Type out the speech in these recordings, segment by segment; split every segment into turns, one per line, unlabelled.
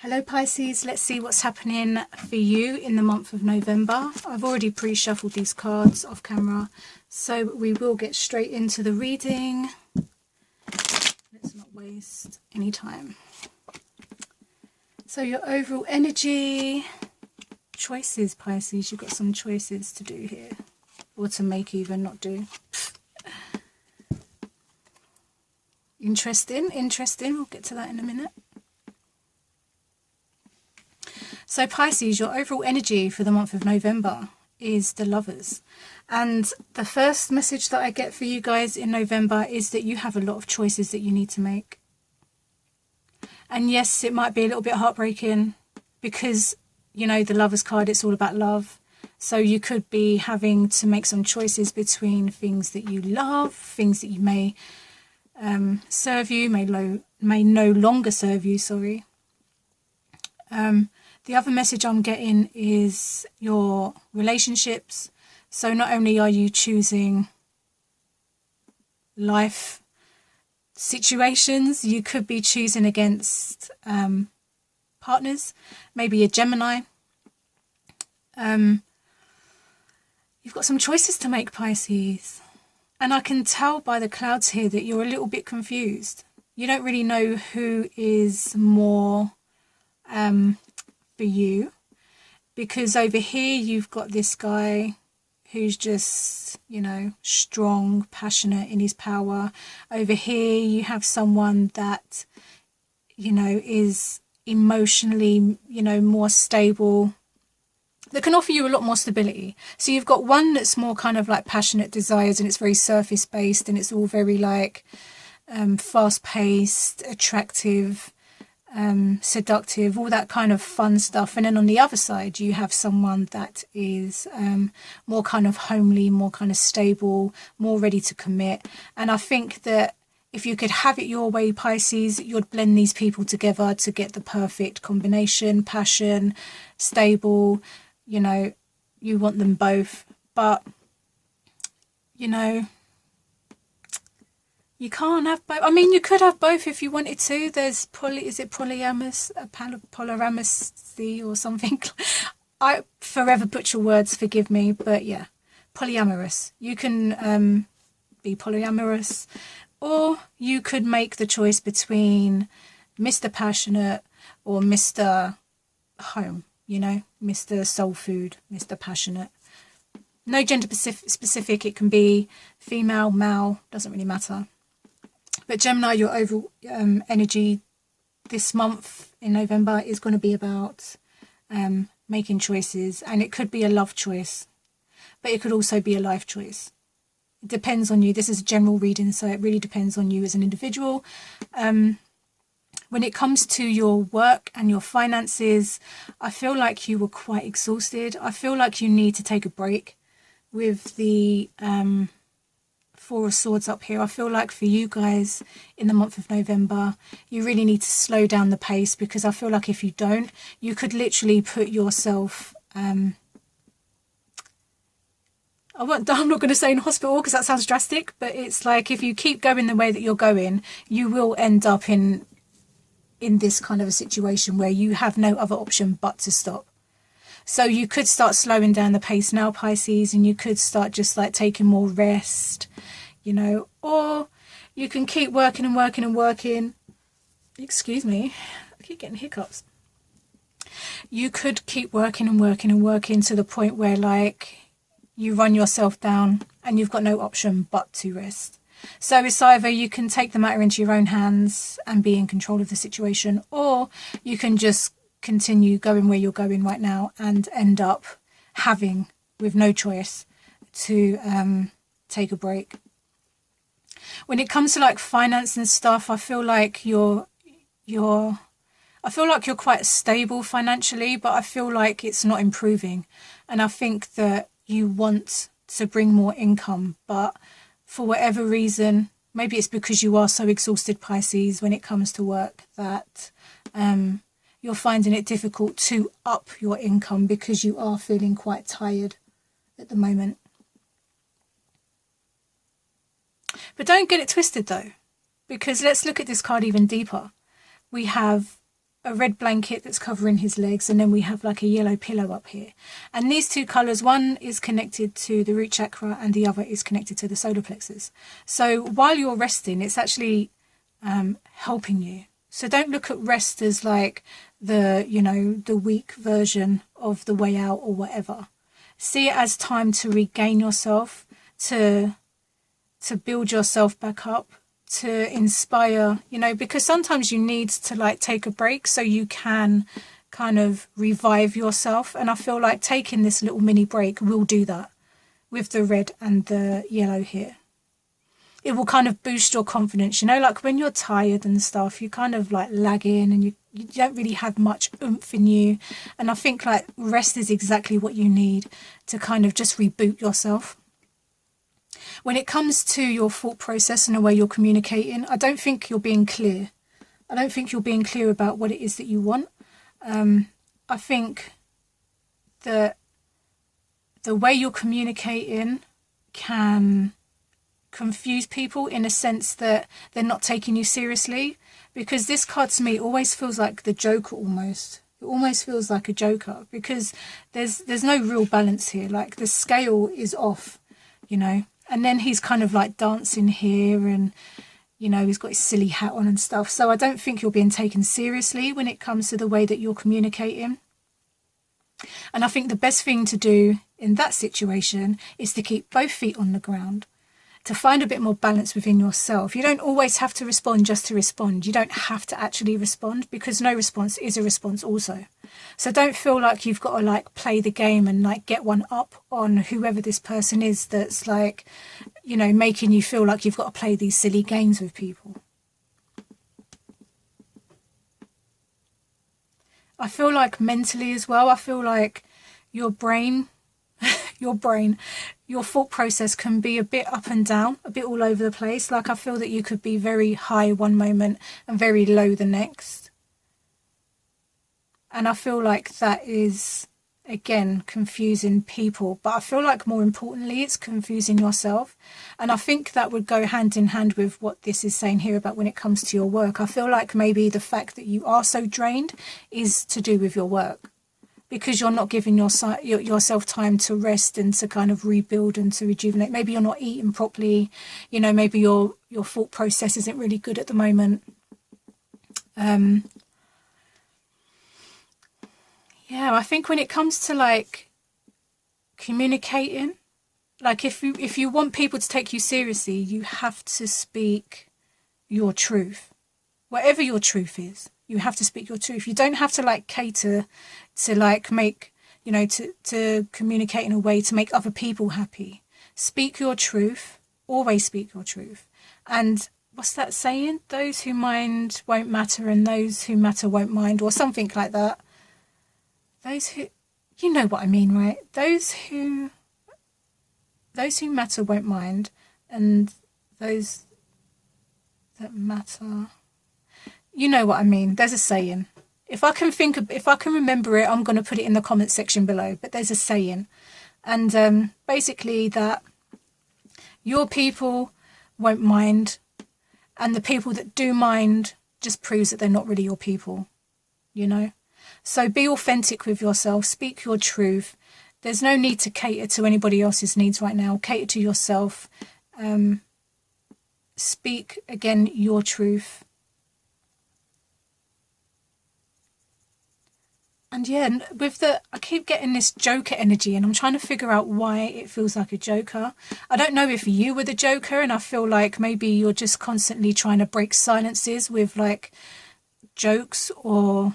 Hello Pisces, let's see what's happening for you in the month of November. I've already pre-shuffled these cards off camera, so we will get straight into the reading. Let's not waste any time. So your overall energy, choices Pisces, you've got some choices to do here, or to make even, not do. Interesting, we'll get to that in a minute. So Pisces, your overall energy for the month of November is the Lovers. And the first message that I get for you guys in November is that you have a lot of choices that you need to make. And yes, it might be a little bit heartbreaking because, you know, the Lovers card, it's all about love. So you could be having to make some choices between things that you love, things that you may serve you, may no longer serve you, sorry. The other message I'm getting is your relationships. So not only are you choosing life situations, you could be choosing against partners, maybe a Gemini. You've got some choices to make, Pisces. And I can tell by the clouds here that you're a little bit confused. You don't really know who is more for you, because over here you've got this guy who's just, you know, strong, passionate in his power. Over here you have someone that, you know, is emotionally, you know, more stable, that can offer you a lot more stability. So you've got one that's more kind of like passionate desires, and it's very surface based, and it's all very like fast paced, attractive, seductive, all that kind of fun stuff. And then on the other side you have someone that is more kind of homely, more kind of stable, more ready to commit. And I think that if you could have it your way, Pisces, you'd blend these people together to get the perfect combination. Passion, stable, you know, you want them both, but you know, you can't have both. I mean, you could have both if you wanted to. There's is it polyamorous, polyamorous or something? I forever butcher words, forgive me, but yeah, polyamorous. You can be polyamorous, or you could make the choice between Mr. Passionate or Mr. Home, you know, Mr. Soul Food, Mr. Passionate. No gender specific, it can be female, male, doesn't really matter. But Gemini, your overall energy this month in November is going to be about making choices. And it could be a love choice, but it could also be a life choice. It depends on you. This is a general reading, so it really depends on you as an individual. When it comes to your work and your finances, I feel like you were quite exhausted. I feel like you need to take a break with the Four of Swords up here. I feel like for you guys in the month of November, you really need to slow down the pace, because I feel like if you don't, you could literally put yourself, I'm not going to say in hospital because that sounds drastic, but it's like if you keep going the way that you're going, you will end up in this kind of a situation where you have no other option but to stop. So you could start slowing down the pace now, Pisces, and you could start just like taking more rest, you know, or you can keep working and working and working. Excuse me, I keep getting hiccups. You could keep working and working and working to the point where like you run yourself down and you've got no option but to rest. So it's either you can take the matter into your own hands and be in control of the situation, or you can just continue going where you're going right now and end up having, with no choice, to take a break. When it comes to like finance and stuff, I feel like you're quite stable financially, but I feel like it's not improving. And I think that you want to bring more income, but for whatever reason, maybe it's because you are so exhausted, Pisces, when it comes to work, that you're finding it difficult to up your income because you are feeling quite tired at the moment. But don't get it twisted though, because let's look at this card even deeper. We have a red blanket that's covering his legs, and then we have like a yellow pillow up here. And these two colours, one is connected to the root chakra and the other is connected to the solar plexus. So while you're resting, it's actually helping you. So don't look at rest as like the, you know, the weak version of the way out or whatever. See it as time to regain yourself, to build yourself back up, to inspire, you know, because sometimes you need to like take a break so you can kind of revive yourself. And I feel like taking this little mini break will do that with the red and the yellow here. It will kind of boost your confidence, you know, like when you're tired and stuff, you kind of like lag in and you don't really have much oomph in you. And I think like rest is exactly what you need to kind of just reboot yourself. When it comes to your thought process and the way you're communicating, I don't think you're being clear. I don't think you're being clear about what it is that you want. I think that the way you're communicating can confuse people in a sense that they're not taking you seriously, because this card to me always feels like the Joker almost. It almost feels like a Joker because there's no real balance here. Like the scale is off, you know. And then he's kind of like dancing here and, you know, he's got his silly hat on and stuff. So I don't think you're being taken seriously when it comes to the way that you're communicating. And I think the best thing to do in that situation is to keep both feet on the ground, to find a bit more balance within yourself. You don't always have to respond just to respond. You don't have to actually respond, because no response is a response also. So don't feel like you've got to like play the game and like get one up on whoever this person is that's like, you know, making you feel like you've got to play these silly games with people. I feel like mentally as well, I feel like your brain, your thought process can be a bit up and down, a bit all over the place. Like I feel that you could be very high one moment and very low the next. And I feel like that is, again, confusing people. But I feel like more importantly, it's confusing yourself. And I think that would go hand in hand with what this is saying here about when it comes to your work. I feel like maybe the fact that you are so drained is to do with your work, because you're not giving yourself time to rest and to kind of rebuild and to rejuvenate. Maybe you're not eating properly. You know, maybe your thought process isn't really good at the moment. Yeah, I think when it comes to like communicating, like if you want people to take you seriously, you have to speak your truth. Whatever your truth is, you have to speak your truth. You don't have to like cater to like make, you know, to communicate in a way to make other people happy. Speak your truth. Always speak your truth. And what's that saying? Those who mind won't matter and those who matter won't mind, or something like that. Those who, you know what I mean, right? Those who matter won't mind, and those that matter, you know what I mean. There's a saying. If I can remember it, I'm going to put it in the comment section below. But there's a saying, and basically that your people won't mind, and the people that do mind just proves that they're not really your people, you know. So be authentic with yourself, speak your truth. There's no need to cater to anybody else's needs right now. Cater to yourself. Speak, again, your truth. And yeah, I keep getting this Joker energy, and I'm trying to figure out why it feels like a Joker. I don't know if you were the Joker, and I feel like maybe you're just constantly trying to break silences with like jokes or...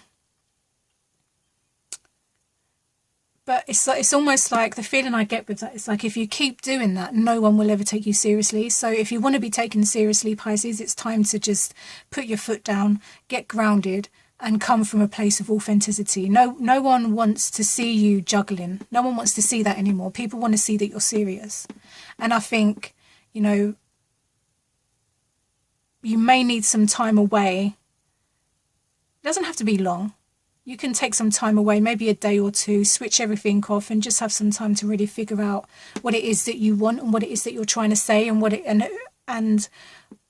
But it's almost like the feeling I get with that, it's like if you keep doing that, no one will ever take you seriously. So if you want to be taken seriously, Pisces, it's time to just put your foot down, get grounded, and come from a place of authenticity. No one wants to see you juggling. No one wants to see that anymore. People want to see that you're serious. And I think, you know, you may need some time away. It doesn't have to be long. You can take some time away, maybe a day or two, switch everything off and just have some time to really figure out what it is that you want and what it is that you're trying to say and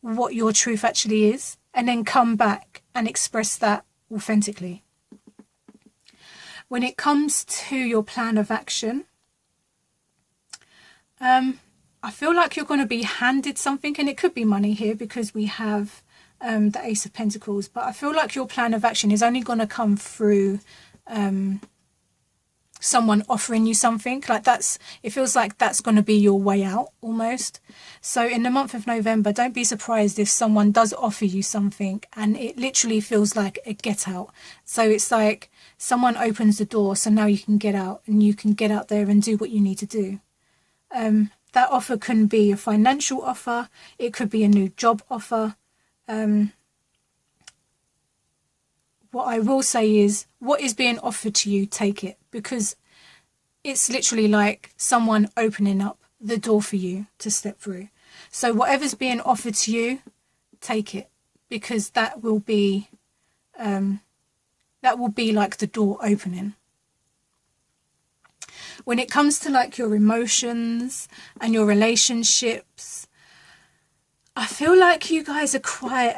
what your truth actually is. And then come back and express that authentically. When it comes to your plan of action, I feel like you're going to be handed something, and it could be money here because we have the Ace of Pentacles, but I feel like your plan of action is only going to come through someone offering you something. Like it feels like that's going to be your way out almost. So in the month of November, don't be surprised if someone does offer you something and it literally feels like a get out. So it's like someone opens the door, so now you can get out and you can get out there and do what you need to do. That offer can be a financial offer, it could be a new job offer. What I will say is, what is being offered to you, take it, because it's literally like someone opening up the door for you to step through. So whatever's being offered to you, take it, because that will be like the door opening. When it comes to like your emotions and your relationships, I feel like you guys are quite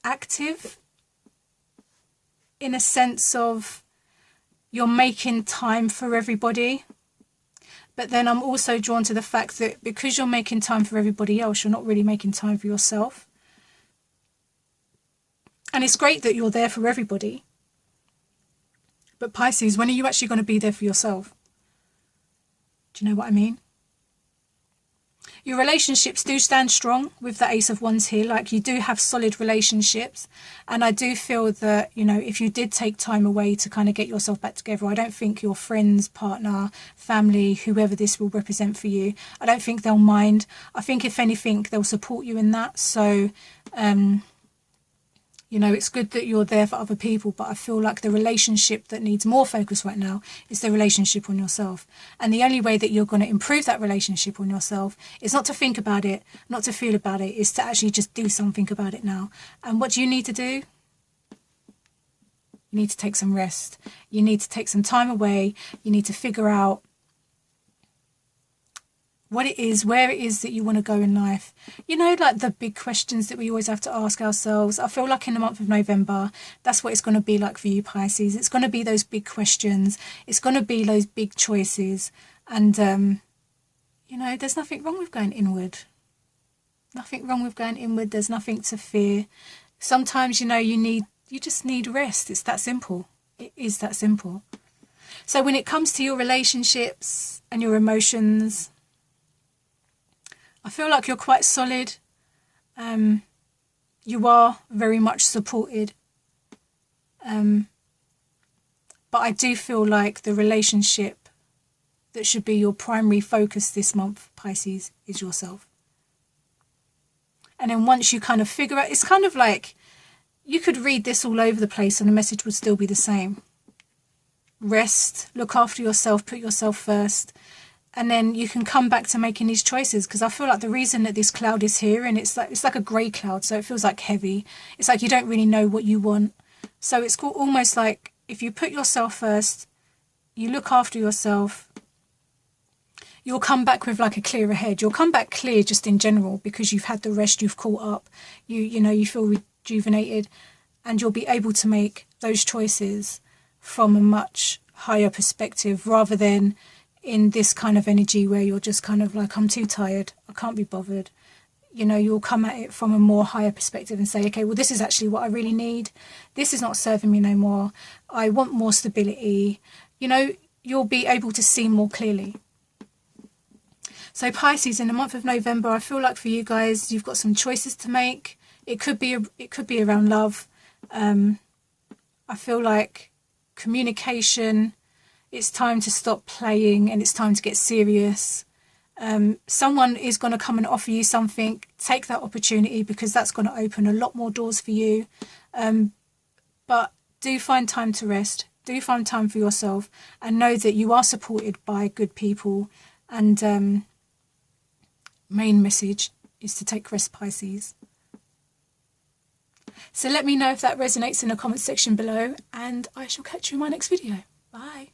active, in a sense of you're making time for everybody. But then I'm also drawn to the fact that because you're making time for everybody else, you're not really making time for yourself. And it's great that you're there for everybody. But Pisces, when are you actually going to be there for yourself? Do you know what I mean? Your relationships do stand strong with the Ace of Wands here. Like, you do have solid relationships. And I do feel that, you know, if you did take time away to kind of get yourself back together, I don't think your friends, partner, family, whoever this will represent for you, I don't think they'll mind. I think if anything, they'll support you in that. So, you know, it's good that you're there for other people, but I feel like the relationship that needs more focus right now is the relationship on yourself. And the only way that you're going to improve that relationship on yourself is not to think about it, not to feel about it, is to actually just do something about it now. And what do you need to do? You need to take some rest. You need to take some time away. You need to figure out what it is, where it is that you want to go in life. You know, like the big questions that we always have to ask ourselves. I feel like in the month of November, that's what it's going to be like for you, Pisces. It's going to be those big questions. It's going to be those big choices. And, you know, there's nothing wrong with going inward. Nothing wrong with going inward. There's nothing to fear. Sometimes, you know, you just need rest. It's that simple. It is that simple. So when it comes to your relationships and your emotions, I feel like you're quite solid. You are very much supported. But I do feel like the relationship that should be your primary focus this month, Pisces, is yourself. And then once you kind of figure out, it's kind of like you could read this all over the place and the message would still be the same. Rest, look after yourself, put yourself first. And then you can come back to making these choices, because I feel like the reason that this cloud is here, and it's like a grey cloud, so it feels like heavy. It's like you don't really know what you want. So it's almost like if you put yourself first, you look after yourself, you'll come back with like a clearer head. You'll come back clear just in general because you've had the rest, you've caught up, you know, you feel rejuvenated, and you'll be able to make those choices from a much higher perspective rather than in this kind of energy where you're just kind of like, I'm too tired, I can't be bothered. You know, you'll come at it from a more higher perspective and say, okay, well, this is actually what I really need. This is not serving me no more. I want more stability. You know, you'll be able to see more clearly. So Pisces, in the month of November, I feel like for you guys, you've got some choices to make. It could be around love. I feel like communication, it's time to stop playing and it's time to get serious. Someone is going to come and offer you something. Take that opportunity, because that's going to open a lot more doors for you. But do find time to rest. Do find time for yourself, and know that you are supported by good people. And main message is to take rest, Pisces. So let me know if that resonates in the comment section below, and I shall catch you in my next video. Bye.